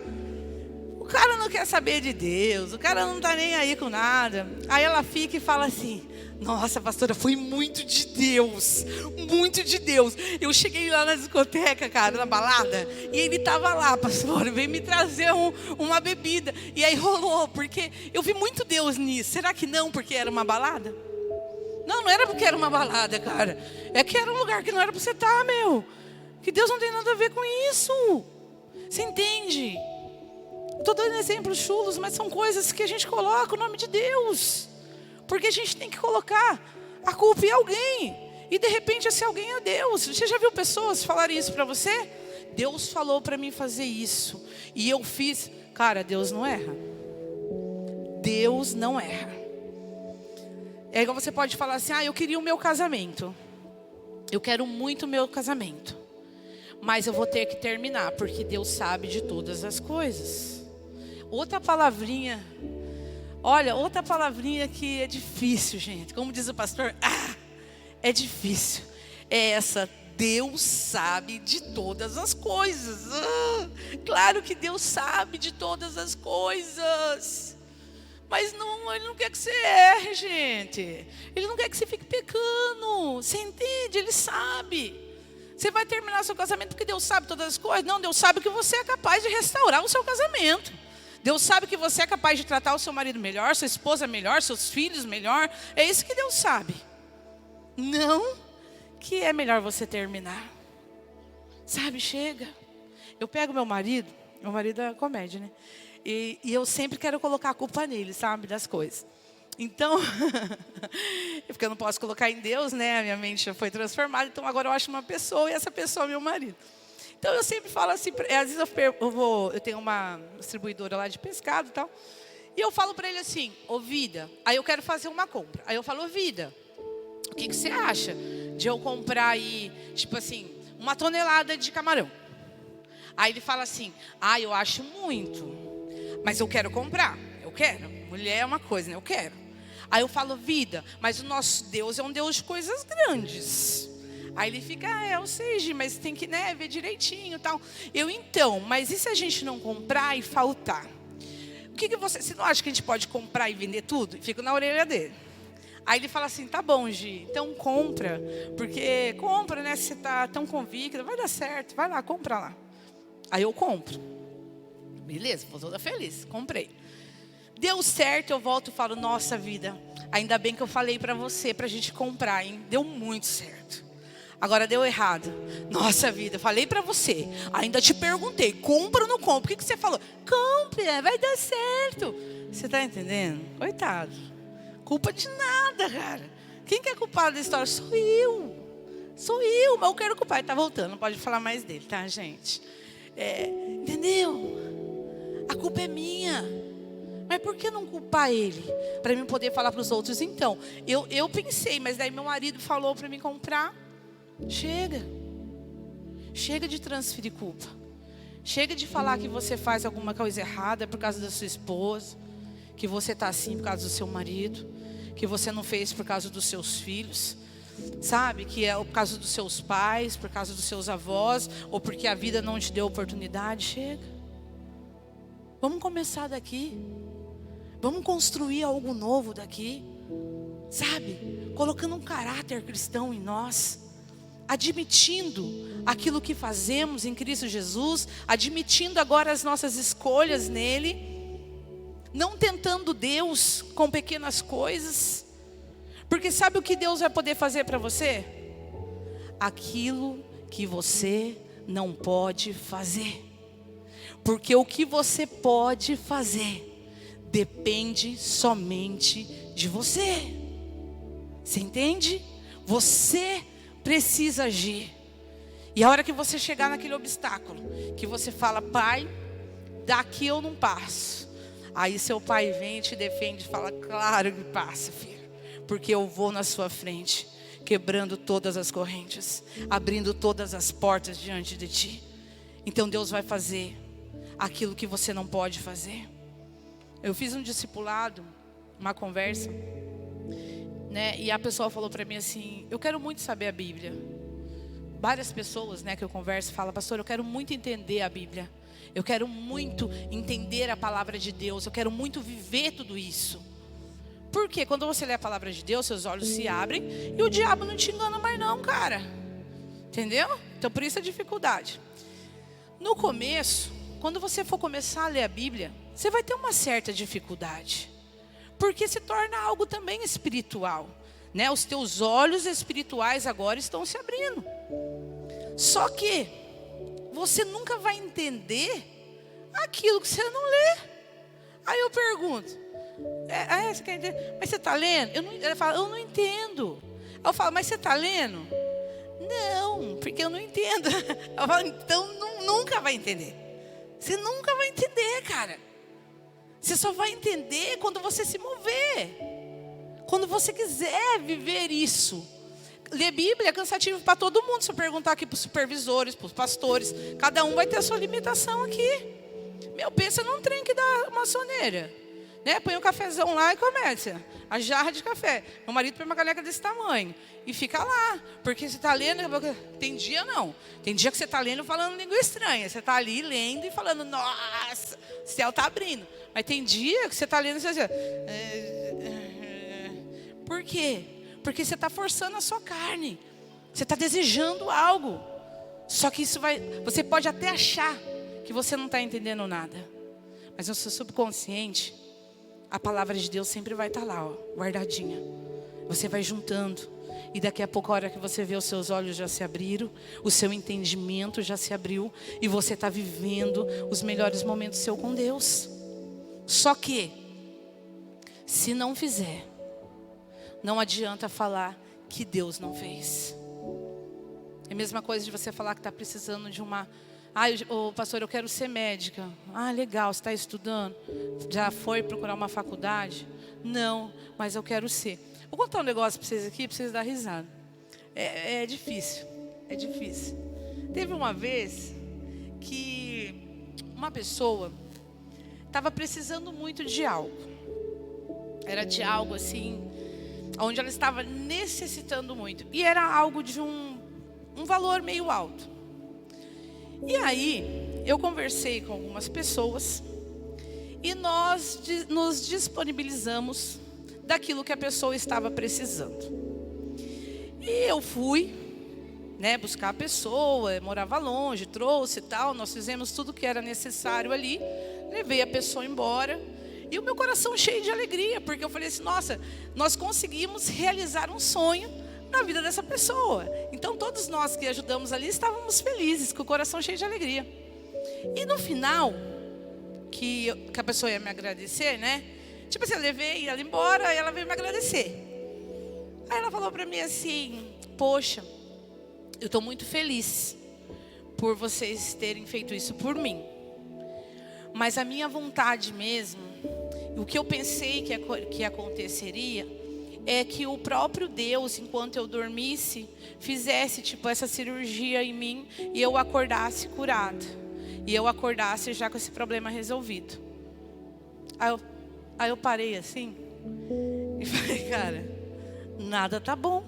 o cara não quer saber de Deus, o cara não tá nem aí com nada. Aí ela fica e fala assim, nossa, pastora, foi muito de Deus. Muito de Deus. Eu cheguei lá na discoteca, cara, na balada, e ele tava lá, pastora, veio me trazer uma bebida. E aí rolou, porque eu vi muito Deus nisso. Será que não, porque era uma balada? Não era porque era uma balada, cara. É que era um lugar que não era pra você estar, meu. Que Deus não tem nada a ver com isso. Você entende? Estou dando exemplos chulos, mas são coisas que a gente coloca o nome de Deus. Porque a gente tem que colocar a culpa em alguém. E de repente esse alguém é Deus. Você já viu pessoas falarem isso para você? Deus falou para mim fazer isso. E eu fiz. Cara, Deus não erra. Deus não erra. É igual você pode falar assim, eu queria o meu casamento. Eu quero muito o meu casamento. Mas eu vou ter que terminar, porque Deus sabe de todas as coisas. Outra palavrinha... Olha, outra palavrinha que é difícil, gente. Como diz o pastor, é difícil. É essa, Deus sabe de todas as coisas. Claro que Deus sabe de todas as coisas. Mas não, Ele não quer que você erre, gente. Ele não quer que você fique pecando. Você entende? Ele sabe. Você vai terminar seu casamento porque Deus sabe todas as coisas? Não, Deus sabe que você é capaz de restaurar o seu casamento. Deus sabe que você é capaz de tratar o seu marido melhor, sua esposa melhor, seus filhos melhor. É isso que Deus sabe. Não que é melhor você terminar. Sabe, chega. Eu pego meu marido é comédia, né? E eu sempre quero colocar a culpa nele, sabe, das coisas. Então, porque eu não posso colocar em Deus, né? A minha mente já foi transformada, então agora eu acho uma pessoa e essa pessoa é meu marido. Então eu sempre falo assim, às vezes eu tenho uma distribuidora lá de pescado e tal, e eu falo para ele assim, ô Vida, aí eu quero fazer uma compra. Aí eu falo, ô Vida, o que você acha de eu comprar aí, tipo assim, 1 tonelada de camarão? Aí ele fala assim, eu acho muito, mas eu quero comprar, eu quero. Mulher é uma coisa, né? Eu quero. Aí eu falo, Vida, mas o nosso Deus é um Deus de coisas grandes. Aí ele fica, eu sei, Gi, mas tem que, né, ver direitinho e tal. Então, mas e se a gente não comprar e faltar? O que você não acha que a gente pode comprar e vender tudo? E fico na orelha dele. Aí ele fala assim, tá bom, Gi, então compra. Porque compra, né, se você tá tão convicta, vai dar certo, vai lá, compra lá. Aí eu compro. Beleza, vou toda feliz, comprei. Deu certo, eu volto e falo, nossa Vida, ainda bem que eu falei para você, para a gente comprar, hein? Deu muito certo. Agora deu errado. Nossa Vida, falei para você, ainda te perguntei, compra ou não compra? O que você falou? Compre, vai dar certo. Você está entendendo? Coitado. Culpa de nada, cara. Quem que é culpado da história? Sou eu, mas eu quero culpar. Ele está voltando, não pode falar mais dele, tá, gente? Entendeu? A culpa é minha. Mas por que não culpar ele? Para mim poder falar para os outros. Então, eu pensei, mas daí meu marido falou para mim comprar. Chega de transferir culpa. Chega de falar que você faz alguma coisa errada por causa da sua esposa, que você está assim por causa do seu marido, que você não fez por causa dos seus filhos, sabe? Que é por causa dos seus pais, por causa dos seus avós, ou porque a vida não te deu oportunidade. Chega. Vamos começar daqui. Vamos construir algo novo daqui, sabe? Colocando um caráter cristão em nós, admitindo aquilo que fazemos em Cristo Jesus, admitindo agora as nossas escolhas nele, não tentando Deus com pequenas coisas, porque sabe o que Deus vai poder fazer para você? Aquilo que você não pode fazer, porque o que você pode fazer depende somente de você. Você entende? Você precisa agir. E a hora que você chegar naquele obstáculo, que você fala, pai, daqui eu não passo. Aí seu pai vem e te defende e fala, claro que passa, filho. Porque eu vou na sua frente, quebrando todas as correntes, abrindo todas as portas diante de ti. Então Deus vai fazer aquilo que você não pode fazer. Eu fiz um discipulado, uma conversa, né? E a pessoa falou para mim assim, eu quero muito saber a Bíblia. Várias pessoas, né, que eu converso falam, pastor, eu quero muito entender a Bíblia. Eu quero muito entender a palavra de Deus. Eu quero muito viver tudo isso. Porque quando você lê a palavra de Deus, seus olhos se abrem e o diabo não te engana mais não, cara. Entendeu? Então por isso a dificuldade. No começo, quando você for começar a ler a Bíblia, você vai ter uma certa dificuldade, porque se torna algo também espiritual, né? Os teus olhos espirituais agora estão se abrindo. Só que você nunca vai entender aquilo que você não lê. Aí eu pergunto, você quer entender? Mas você está lendo? Ela fala, eu não entendo. Eu falo, mas você está lendo? Não, porque eu não entendo. Eu falo, então nunca vai entender. Você nunca vai entender, cara. Você só vai entender quando você se mover. Quando você quiser viver isso. Ler Bíblia é cansativo para todo mundo. Se eu perguntar aqui para os supervisores, para os pastores, cada um vai ter a sua limitação aqui. Pensa num trem que dá uma soneira. né? Põe um cafezão lá e começa. A jarra de café. Meu marido põe uma caneca desse tamanho. E fica lá. Porque você está lendo. Tem dia não. Tem dia que você está lendo falando língua estranha. Você está ali lendo e falando, nossa, o céu está abrindo. Mas tem dia que você está lendo e você diz, por quê? Porque você está forçando a sua carne. Você está desejando algo. Só que isso vai. Você pode até achar que você não está entendendo nada. Mas no seu subconsciente, a palavra de Deus sempre vai estar lá, ó, guardadinha. Você vai juntando. E daqui a pouco, a hora que você vê, os seus olhos já se abriram. O seu entendimento já se abriu. E você está vivendo os melhores momentos seu com Deus. Só que, se não fizer, não adianta falar que Deus não fez. É a mesma coisa de você falar que está precisando de uma... pastor, eu quero ser médica. Legal, você está estudando? Já foi procurar uma faculdade? Não, mas eu quero ser. Vou contar um negócio para vocês aqui, para vocês darem risada. É difícil, é difícil. Teve uma vez que uma pessoa estava precisando muito de algo. Era de algo assim, onde ela estava necessitando muito. E era algo de um valor meio alto. E aí, eu conversei com algumas pessoas e nós nos disponibilizamos daquilo que a pessoa estava precisando. E eu fui, né, buscar a pessoa, morava longe, trouxe e tal, nós fizemos tudo que era necessário ali, levei a pessoa embora e o meu coração cheio de alegria, porque eu falei assim, nossa, nós conseguimos realizar um sonho na vida dessa pessoa. Então todos nós que ajudamos ali estávamos felizes, com o coração cheio de alegria. E no final, que a pessoa ia me agradecer, né? Tipo assim, eu levei ela embora e ela veio me agradecer. Aí ela falou para mim assim, poxa, eu estou muito feliz por vocês terem feito isso por mim. Mas a minha vontade mesmo, o que eu pensei que aconteceria, é que o próprio Deus, enquanto eu dormisse, fizesse tipo essa cirurgia em mim e eu acordasse curada. E eu acordasse já com esse problema resolvido. Aí eu parei assim e falei, cara, nada tá bom.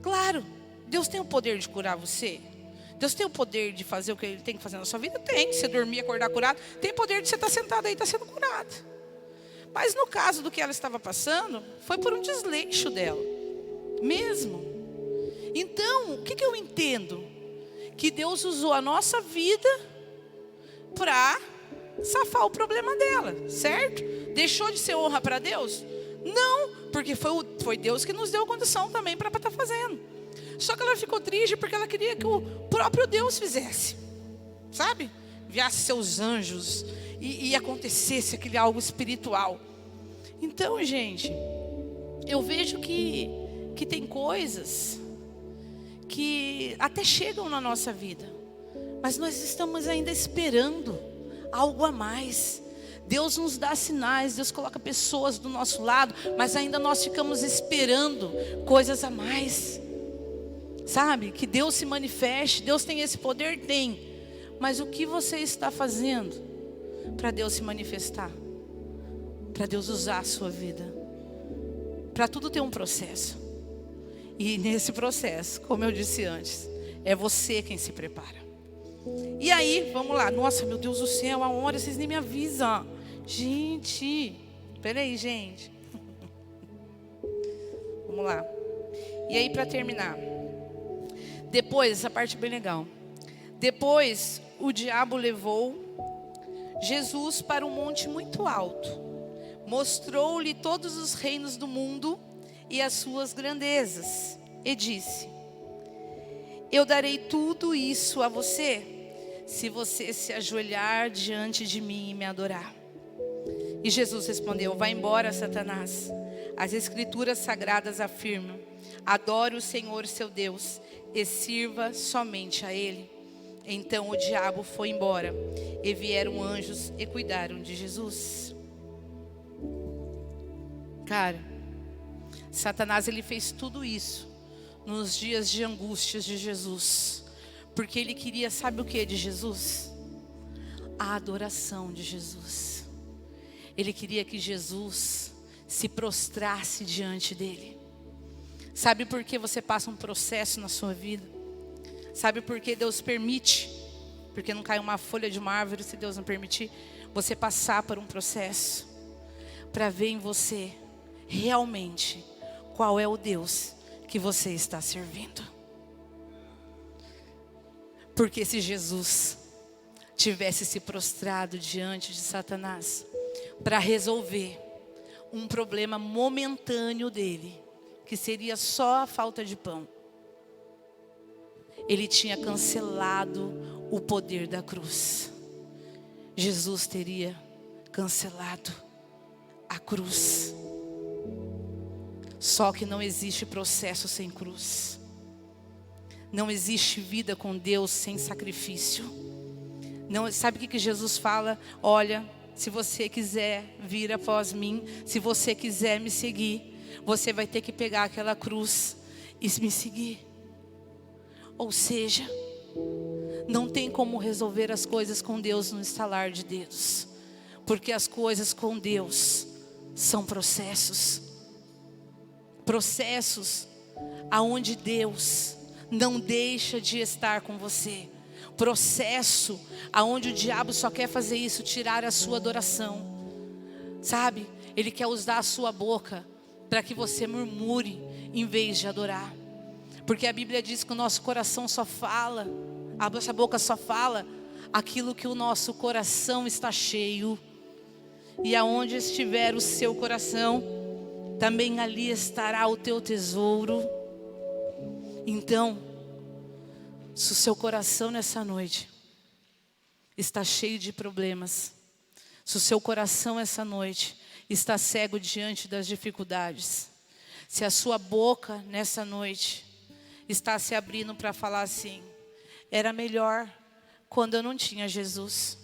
Claro, Deus tem o poder de curar você. Deus tem o poder de fazer o que Ele tem que fazer na sua vida? Tem. Você dormir, acordar curado. Tem poder de você estar sentado aí e estar sendo curado. Mas no caso do que ela estava passando, foi por um desleixo dela. Mesmo. Então, o que eu entendo? Que Deus usou a nossa vida para safar o problema dela, certo? Deixou de ser honra para Deus? Não, porque foi Deus que nos deu condição também para estar fazendo. Só que ela ficou triste porque ela queria que o próprio Deus fizesse. Sabe? Enviasse seus anjos e acontecesse aquele algo espiritual. Então, gente, eu vejo que tem coisas que até chegam na nossa vida, mas nós estamos ainda esperando algo a mais. Deus nos dá sinais, Deus coloca pessoas do nosso lado, mas ainda nós ficamos esperando coisas a mais. Sabe? Que Deus se manifeste. Deus tem esse poder? Tem. Mas o que você está fazendo para Deus se manifestar? Para Deus usar a sua vida? Para tudo ter um processo. E nesse processo, como eu disse antes, é você quem se prepara. E aí, vamos lá. Nossa, meu Deus do céu, a hora vocês nem me avisam. Gente, peraí, gente. Vamos lá. E aí, para terminar. Depois, essa parte é bem legal. Depois, o diabo levou Jesus para um monte muito alto. Mostrou-lhe todos os reinos do mundo e as suas grandezas. E disse: eu darei tudo isso a você, se você se ajoelhar diante de mim e me adorar. E Jesus respondeu: vai embora, Satanás. As escrituras sagradas afirmam: adore o Senhor seu Deus e sirva somente a Ele. Então o diabo foi embora, e vieram anjos e cuidaram de Jesus. Cara, Satanás, ele fez tudo isso nos dias de angústias de Jesus, porque ele queria, sabe o que de Jesus? A adoração de Jesus. Ele queria que Jesus se prostrasse diante dele. Sabe por que você passa um processo na sua vida? Sabe por que Deus permite? Porque não cai uma folha de uma árvore se Deus não permitir você passar por um processo. Para ver em você realmente qual é o Deus que você está servindo. Porque se Jesus tivesse se prostrado diante de Satanás para resolver um problema momentâneo dele, que seria só a falta de pão, ele tinha cancelado o poder da cruz. Jesus teria cancelado a cruz. Só que não existe processo sem cruz. Não existe vida com Deus sem sacrifício. Não, sabe o que Jesus fala? Olha, se você quiser vir após mim, se você quiser me seguir, você vai ter que pegar aquela cruz e me seguir. Ou seja, não tem como resolver as coisas com Deus no estalar de dedos. Porque as coisas com Deus são processos. Processos aonde Deus não deixa de estar com você. Processo aonde o diabo só quer fazer isso, tirar a sua adoração. Sabe? Ele quer usar a sua boca para que você murmure em vez de adorar. Porque a Bíblia diz que o nosso coração só fala, a nossa boca só fala aquilo que o nosso coração está cheio. E aonde estiver o seu coração, também ali estará o teu tesouro. Então, se o seu coração nessa noite está cheio de problemas, se o seu coração essa noite está cego diante das dificuldades, se a sua boca nessa noite está se abrindo para falar assim: era melhor quando eu não tinha Jesus,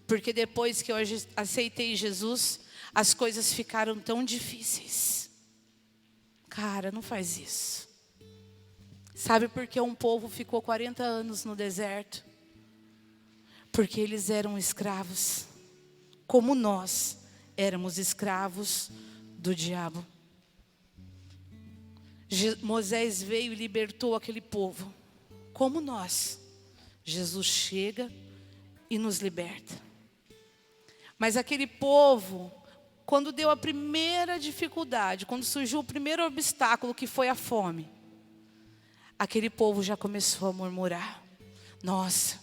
porque depois que eu aceitei Jesus, as coisas ficaram tão difíceis. Cara, não faz isso. Sabe por que um povo ficou 40 anos no deserto? Porque eles eram escravos, como nós éramos escravos do diabo. Moisés veio e libertou aquele povo, como nós. Jesus chega e nos liberta. Mas aquele povo, quando deu a primeira dificuldade, quando surgiu o primeiro obstáculo, que foi a fome, aquele povo já começou a murmurar: nossa,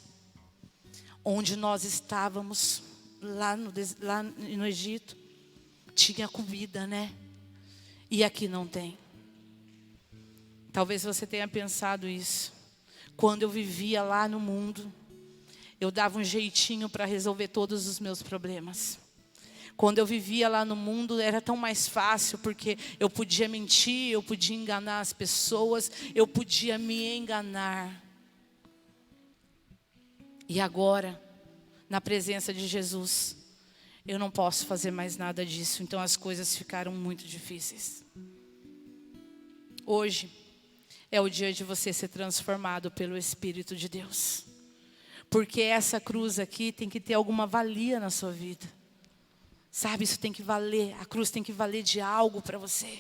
onde nós estávamos, lá no Egito, tinha comida, né? E aqui não tem. Talvez você tenha pensado isso. Quando eu vivia lá no mundo, eu dava um jeitinho para resolver todos os meus problemas. Quando eu vivia lá no mundo, era tão mais fácil, porque eu podia mentir, eu podia enganar as pessoas, eu podia me enganar. E agora, na presença de Jesus, eu não posso fazer mais nada disso. Então as coisas ficaram muito difíceis. Hoje é o dia de você ser transformado pelo Espírito de Deus. Porque essa cruz aqui tem que ter alguma valia na sua vida. Sabe, isso tem que valer. A cruz tem que valer de algo para você.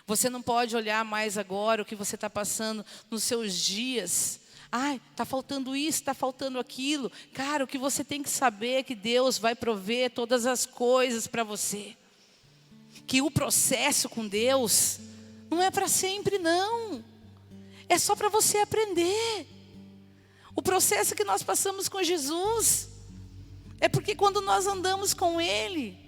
Você não pode olhar mais agora o que você está passando nos seus dias. Ai, está faltando isso, está faltando aquilo. Cara, o que você tem que saber é que Deus vai prover todas as coisas para você. Que o processo com Deus não é para sempre, não. É só para você aprender. O processo que nós passamos com Jesus é porque quando nós andamos com Ele,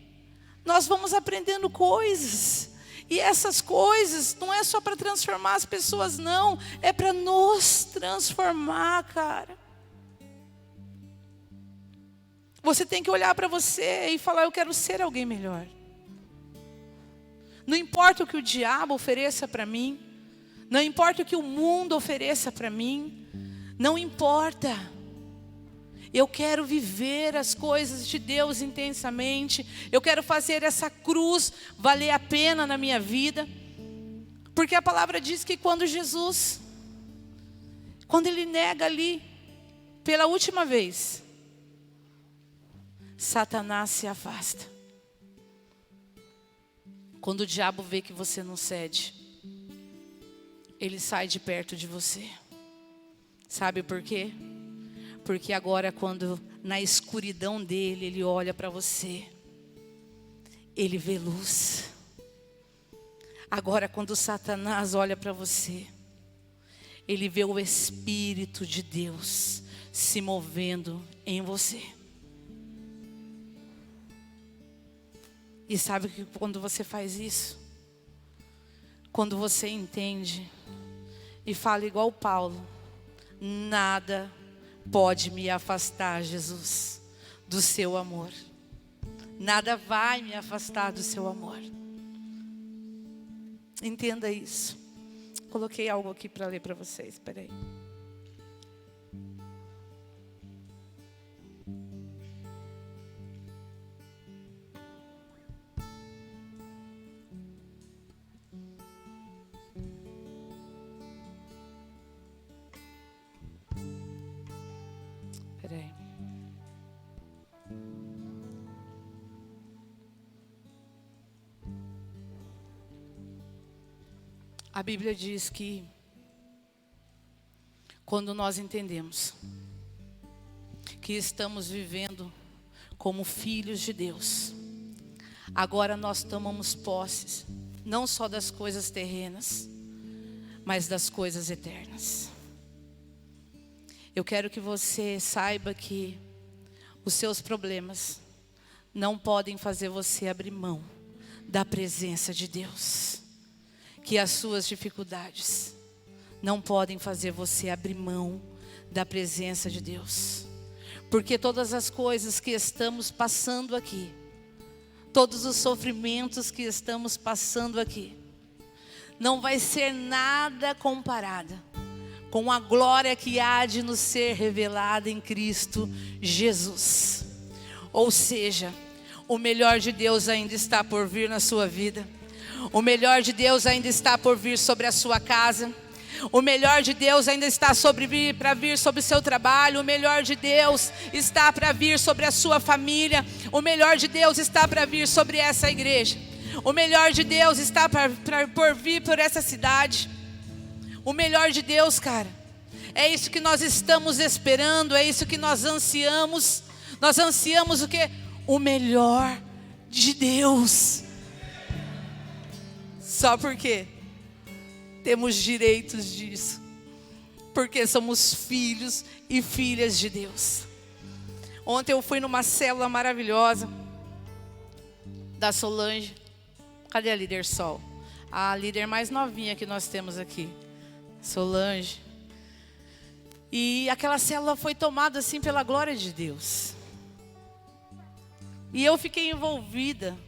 nós vamos aprendendo coisas. E essas coisas não é só para transformar as pessoas, não. É para nos transformar, cara. Você tem que olhar para você e falar: eu quero ser alguém melhor. Não importa o que o diabo ofereça para mim. Não importa o que o mundo ofereça para mim. Não importa. Eu quero viver as coisas de Deus intensamente. Eu quero fazer essa cruz valer a pena na minha vida. Porque a palavra diz que quando Jesus, quando Ele nega ali, pela última vez, Satanás se afasta. Quando o diabo vê que você não cede, ele sai de perto de você. Sabe por quê? Porque agora, quando na escuridão dele, ele olha para você, ele vê luz. Agora, quando Satanás olha para você, ele vê o Espírito de Deus se movendo em você. E sabe que quando você faz isso, quando você entende e fala igual Paulo, nada pode me afastar, Jesus, do seu amor. Nada vai me afastar do seu amor. Entenda isso. Coloquei algo aqui para ler para vocês. Espera aí. Espera aí. A Bíblia diz que quando nós entendemos que estamos vivendo como filhos de Deus, agora nós tomamos posses, não só das coisas terrenas, mas das coisas eternas. Eu quero que você saiba que os seus problemas não podem fazer você abrir mão da presença de Deus. Que as suas dificuldades não podem fazer você abrir mão da presença de Deus. Porque todas as coisas que estamos passando aqui, todos os sofrimentos que estamos passando aqui, não vai ser nada comparada com a glória que há de nos ser revelada em Cristo Jesus. Ou seja, o melhor de Deus ainda está por vir na sua vida. O melhor de Deus ainda está por vir sobre a sua casa. O melhor de Deus ainda está para vir sobre o seu trabalho. O melhor de Deus está para vir sobre a sua família. O melhor de Deus está para vir sobre essa igreja. O melhor de Deus está por vir por essa cidade. O melhor de Deus, cara. É isso que nós estamos esperando. É isso que nós ansiamos. Nós ansiamos o quê? O melhor de Deus. Só porque temos direitos disso. Porque somos filhos e filhas de Deus. Ontem eu fui numa célula maravilhosa da Solange. Cadê a líder Sol? A líder mais novinha que nós temos aqui. Solange. E aquela célula foi tomada assim pela glória de Deus. E eu fiquei envolvida,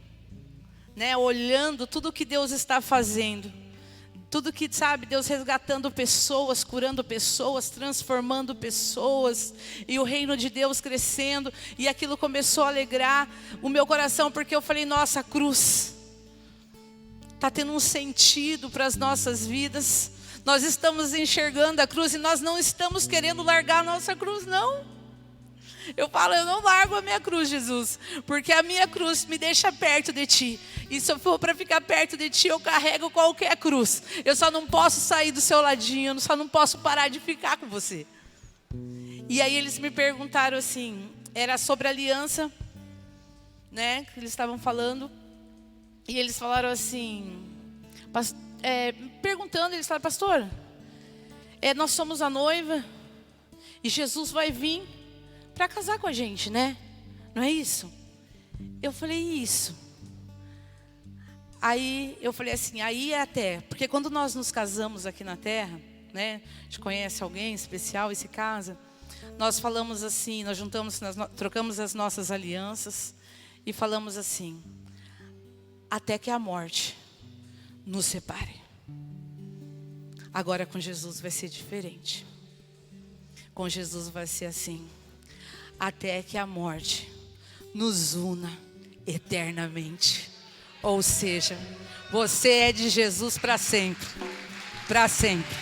olhando tudo que Deus está fazendo. Tudo que, Deus resgatando pessoas, curando pessoas, transformando pessoas. E o reino de Deus crescendo. E aquilo começou a alegrar o meu coração. Porque eu falei, nossa, a cruz está tendo um sentido para as nossas vidas. Nós estamos enxergando a cruz e nós não estamos querendo largar a nossa cruz, não. Eu falo, eu não largo a minha cruz, Jesus, porque a minha cruz me deixa perto de Ti. E se eu for para ficar perto de Ti, eu carrego qualquer cruz. Eu só não posso sair do seu ladinho, eu só não posso parar de ficar com você. E aí eles me perguntaram assim, era sobre aliança, que eles estavam falando. E eles falaram assim, perguntando, eles falaram, pastor, nós somos a noiva e Jesus vai vir para casar com a gente, não é isso? Eu falei, isso. Aí eu falei assim, aí é até, porque quando nós nos casamos aqui na terra, a gente conhece alguém especial e se casa, nós falamos assim, nós trocamos as nossas alianças e falamos assim, até que a morte nos separe. Agora com Jesus vai ser diferente. Com Jesus vai ser assim, até que a morte nos una eternamente. Ou seja, você é de Jesus para sempre. Para sempre.